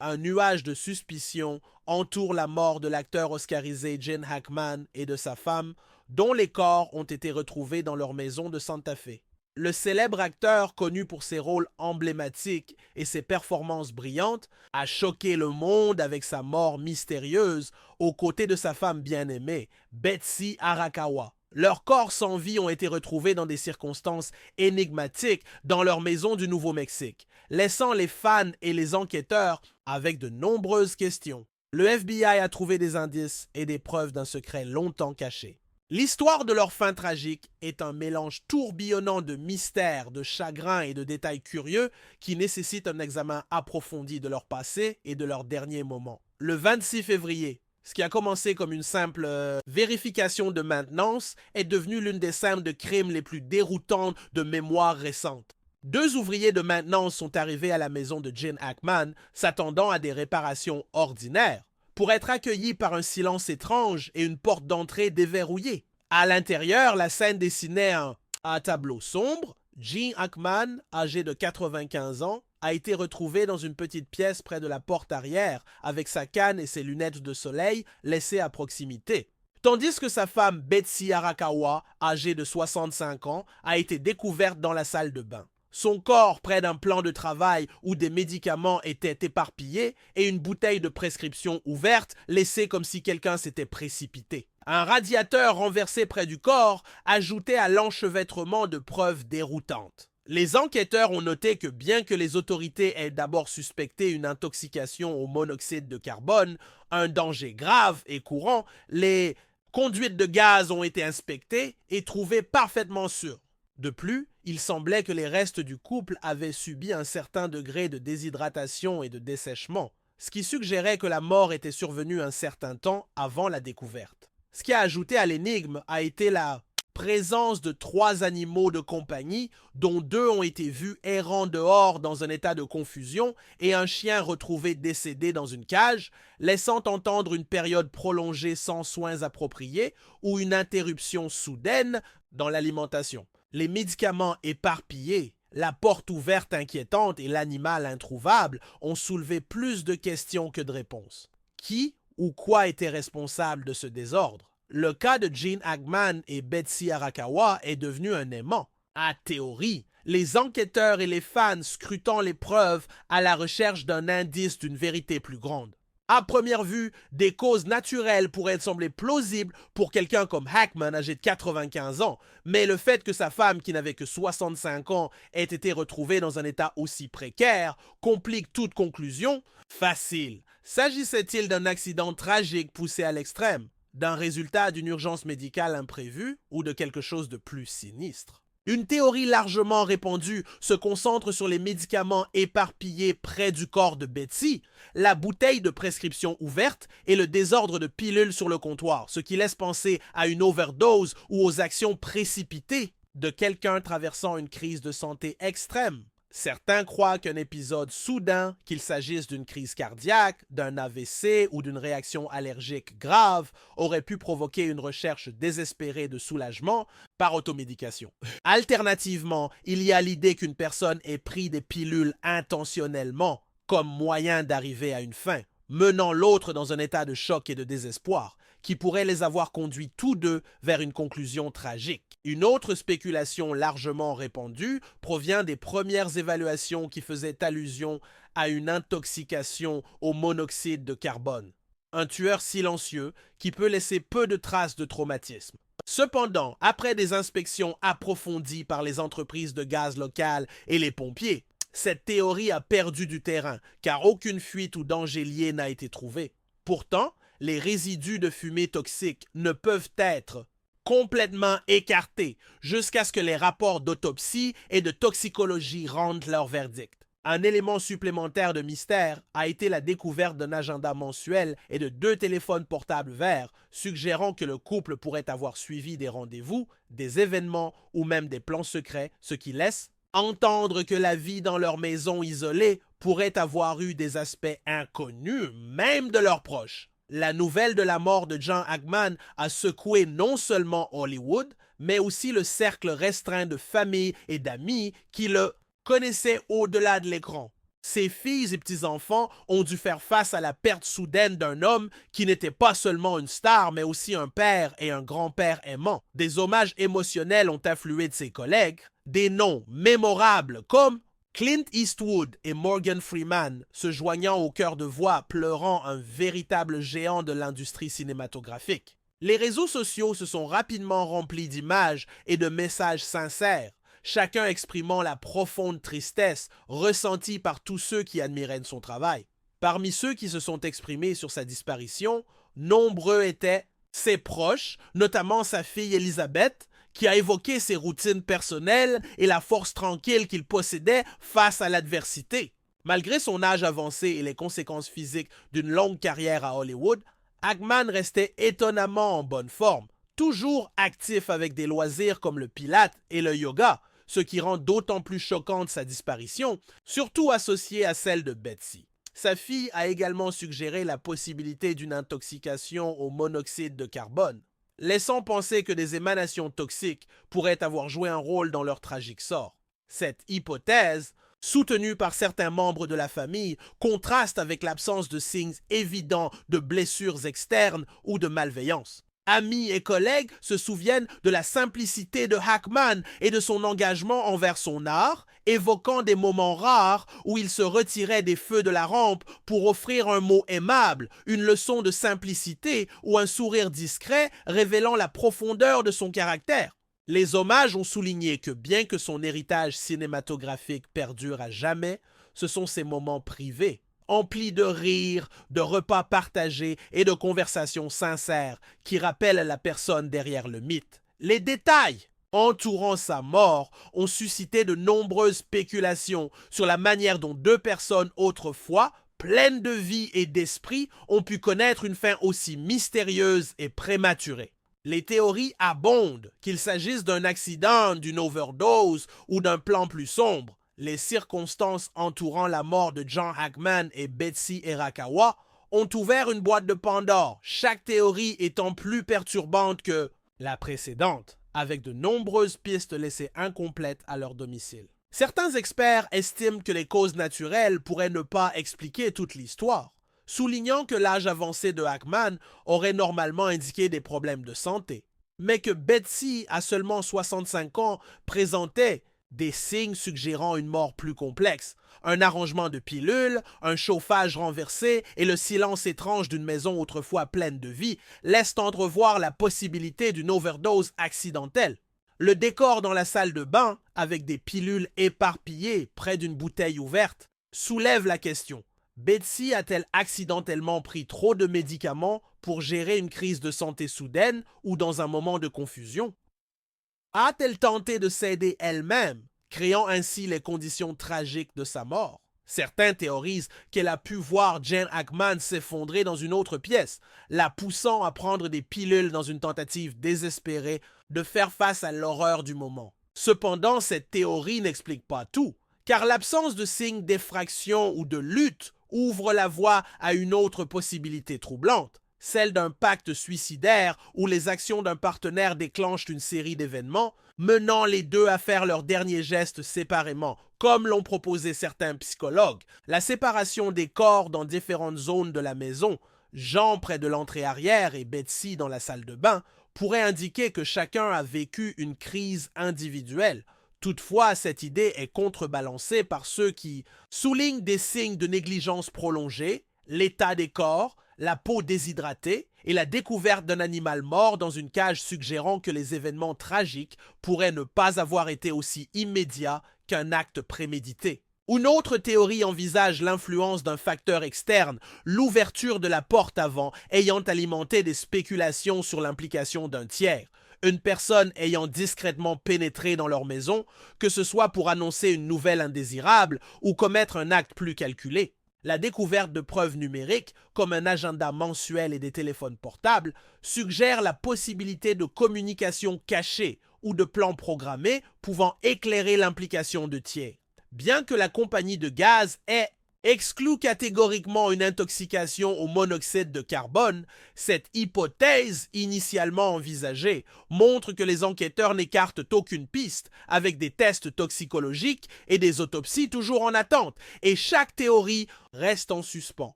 Un nuage de suspicion entoure la mort de l'acteur oscarisé Gene Hackman et de sa femme, dont les corps ont été retrouvés dans leur maison de Santa Fe. Le célèbre acteur, connu pour ses rôles emblématiques et ses performances brillantes, a choqué le monde avec sa mort mystérieuse aux côtés de sa femme bien-aimée, Betsy Arakawa. Leurs corps sans vie ont été retrouvés dans des circonstances énigmatiques dans leur maison du Nouveau-Mexique, laissant les fans et les enquêteurs avec de nombreuses questions. Le FBI a trouvé des indices et des preuves d'un secret longtemps caché. L'histoire de leur fin tragique est un mélange tourbillonnant de mystères, de chagrin et de détails curieux qui nécessite un examen approfondi de leur passé et de leurs derniers moments. Le 26 février, ce qui a commencé comme une simple vérification de maintenance est devenu l'une des scènes de crime les plus déroutantes de mémoire récente. Deux ouvriers de maintenance sont arrivés à la maison de Gene Hackman, s'attendant à des réparations ordinaires, pour être accueillis par un silence étrange et une porte d'entrée déverrouillée. À l'intérieur, la scène dessinait un tableau sombre. Gene Hackman, âgé de 95 ans, a été retrouvé dans une petite pièce près de la porte arrière, avec sa canne et ses lunettes de soleil laissées à proximité. Tandis que sa femme Betsy Arakawa, âgée de 65 ans, a été découverte dans la salle de bain. Son corps près d'un plan de travail où des médicaments étaient éparpillés et une bouteille de prescription ouverte laissée comme si quelqu'un s'était précipité. Un radiateur renversé près du corps ajoutait à l'enchevêtrement de preuves déroutantes. Les enquêteurs ont noté que bien que les autorités aient d'abord suspecté une intoxication au monoxyde de carbone, un danger grave et courant, les conduites de gaz ont été inspectées et trouvées parfaitement sûres. De plus, il semblait que les restes du couple avaient subi un certain degré de déshydratation et de dessèchement, ce qui suggérait que la mort était survenue un certain temps avant la découverte. Ce qui a ajouté à l'énigme a été la présence de 3 animaux de compagnie, dont 2 ont été vus errant dehors dans un état de confusion et un chien retrouvé décédé dans une cage, laissant entendre une période prolongée sans soins appropriés ou une interruption soudaine dans l'alimentation. Les médicaments éparpillés, la porte ouverte inquiétante et l'animal introuvable ont soulevé plus de questions que de réponses. Qui ou quoi était responsable de ce désordre? Le cas de Gene Hackman et Betsy Arakawa est devenu un aimant. À théorie, les enquêteurs et les fans scrutant les preuves à la recherche d'un indice d'une vérité plus grande. À première vue, des causes naturelles pourraient sembler plausibles pour quelqu'un comme Hackman âgé de 95 ans, mais le fait que sa femme qui n'avait que 65 ans ait été retrouvée dans un état aussi précaire complique toute conclusion facile. S'agissait-il d'un accident tragique poussé à l'extrême, d'un résultat d'une urgence médicale imprévue ou de quelque chose de plus sinistre? Une théorie largement répandue se concentre sur les médicaments éparpillés près du corps de Betsy, la bouteille de prescription ouverte et le désordre de pilules sur le comptoir, ce qui laisse penser à une overdose ou aux actions précipitées de quelqu'un traversant une crise de santé extrême. Certains croient qu'un épisode soudain, qu'il s'agisse d'une crise cardiaque, d'un AVC ou d'une réaction allergique grave, aurait pu provoquer une recherche désespérée de soulagement par automédication. Alternativement, il y a l'idée qu'une personne ait pris des pilules intentionnellement comme moyen d'arriver à une fin, menant l'autre dans un état de choc et de désespoir, qui pourrait les avoir conduits tous deux vers une conclusion tragique. Une autre spéculation largement répandue provient des premières évaluations qui faisaient allusion à une intoxication au monoxyde de carbone, un tueur silencieux qui peut laisser peu de traces de traumatisme. Cependant, après des inspections approfondies par les entreprises de gaz locales et les pompiers, cette théorie a perdu du terrain car aucune fuite ou danger lié n'a été trouvé. Pourtant, les résidus de fumée toxique ne peuvent être complètement écartés jusqu'à ce que les rapports d'autopsie et de toxicologie rendent leur verdict. Un élément supplémentaire de mystère a été la découverte d'un agenda mensuel et de 2 téléphones portables verts, suggérant que le couple pourrait avoir suivi des rendez-vous, des événements ou même des plans secrets, ce qui laisse entendre que la vie dans leur maison isolée pourrait avoir eu des aspects inconnus, même de leurs proches. La nouvelle de la mort de Gene Hackman a secoué non seulement Hollywood, mais aussi le cercle restreint de famille et d'amis qui le connaissaient au-delà de l'écran. Ses filles et petits-enfants ont dû faire face à la perte soudaine d'un homme qui n'était pas seulement une star, mais aussi un père et un grand-père aimant. Des hommages émotionnels ont afflué de ses collègues. Des noms mémorables comme Clint Eastwood et Morgan Freeman se joignant au chœur de voix pleurant un véritable géant de l'industrie cinématographique. Les réseaux sociaux se sont rapidement remplis d'images et de messages sincères, chacun exprimant la profonde tristesse ressentie par tous ceux qui admiraient son travail. Parmi ceux qui se sont exprimés sur sa disparition, nombreux étaient ses proches, notamment sa fille Elizabeth, qui a évoqué ses routines personnelles et la force tranquille qu'il possédait face à l'adversité. Malgré son âge avancé et les conséquences physiques d'une longue carrière à Hollywood, Hackman restait étonnamment en bonne forme, toujours actif avec des loisirs comme le pilate et le yoga, ce qui rend d'autant plus choquante sa disparition, surtout associée à celle de Betsy. Sa fille a également suggéré la possibilité d'une intoxication au monoxyde de carbone, laissant penser que des émanations toxiques pourraient avoir joué un rôle dans leur tragique sort. Cette hypothèse, soutenue par certains membres de la famille, contraste avec l'absence de signes évidents de blessures externes ou de malveillance. Amis et collègues se souviennent de la simplicité de Hackman et de son engagement envers son art, évoquant des moments rares où il se retirait des feux de la rampe pour offrir un mot aimable, une leçon de simplicité ou un sourire discret révélant la profondeur de son caractère. Les hommages ont souligné que bien que son héritage cinématographique perdure à jamais, ce sont ses moments privés, emplis de rires, de repas partagés et de conversations sincères qui rappellent la personne derrière le mythe. Les détails entourant sa mort ont suscité de nombreuses spéculations sur la manière dont deux personnes autrefois, pleines de vie et d'esprit, ont pu connaître une fin aussi mystérieuse et prématurée. Les théories abondent, qu'il s'agisse d'un accident, d'une overdose ou d'un plan plus sombre. Les circonstances entourant la mort de John Hackman et Betsy Arakawa ont ouvert une boîte de Pandore, chaque théorie étant plus perturbante que la précédente, avec de nombreuses pistes laissées incomplètes à leur domicile. Certains experts estiment que les causes naturelles pourraient ne pas expliquer toute l'histoire, soulignant que l'âge avancé de Hackman aurait normalement indiqué des problèmes de santé, mais que Betsy, à seulement 65 ans, présentait des signes suggérant une mort plus complexe. Un arrangement de pilules, un chauffage renversé et le silence étrange d'une maison autrefois pleine de vie laissent entrevoir la possibilité d'une overdose accidentelle. Le décor dans la salle de bain, avec des pilules éparpillées près d'une bouteille ouverte, soulève la question. Betsy a-t-elle accidentellement pris trop de médicaments pour gérer une crise de santé soudaine ou dans un moment de confusion? A-t-elle tenté de s'aider elle-même, créant ainsi les conditions tragiques de sa mort? Certains théorisent qu'elle a pu voir Jane Hackman s'effondrer dans une autre pièce, la poussant à prendre des pilules dans une tentative désespérée de faire face à l'horreur du moment. Cependant, cette théorie n'explique pas tout, car l'absence de signes d'effraction ou de lutte ouvre la voie à une autre possibilité troublante, celle d'un pacte suicidaire où les actions d'un partenaire déclenchent une série d'événements, menant les deux à faire leurs derniers gestes séparément, comme l'ont proposé certains psychologues. La séparation des corps dans différentes zones de la maison, Jean près de l'entrée arrière et Betsy dans la salle de bain, pourrait indiquer que chacun a vécu une crise individuelle. Toutefois, cette idée est contrebalancée par ceux qui soulignent des signes de négligence prolongée, l'état des corps, la peau déshydratée et la découverte d'un animal mort dans une cage suggérant que les événements tragiques pourraient ne pas avoir été aussi immédiats qu'un acte prémédité. Une autre théorie envisage l'influence d'un facteur externe, l'ouverture de la porte avant ayant alimenté des spéculations sur l'implication d'un tiers, une personne ayant discrètement pénétré dans leur maison, que ce soit pour annoncer une nouvelle indésirable ou commettre un acte plus calculé. La découverte de preuves numériques, comme un agenda mensuel et des téléphones portables, suggère la possibilité de communication cachée ou de plans programmés pouvant éclairer l'implication de tiers. Bien que la compagnie de gaz ait exclut catégoriquement une intoxication au monoxyde de carbone, cette hypothèse initialement envisagée montre que les enquêteurs n'écartent aucune piste, avec des tests toxicologiques et des autopsies toujours en attente, et chaque théorie reste en suspens.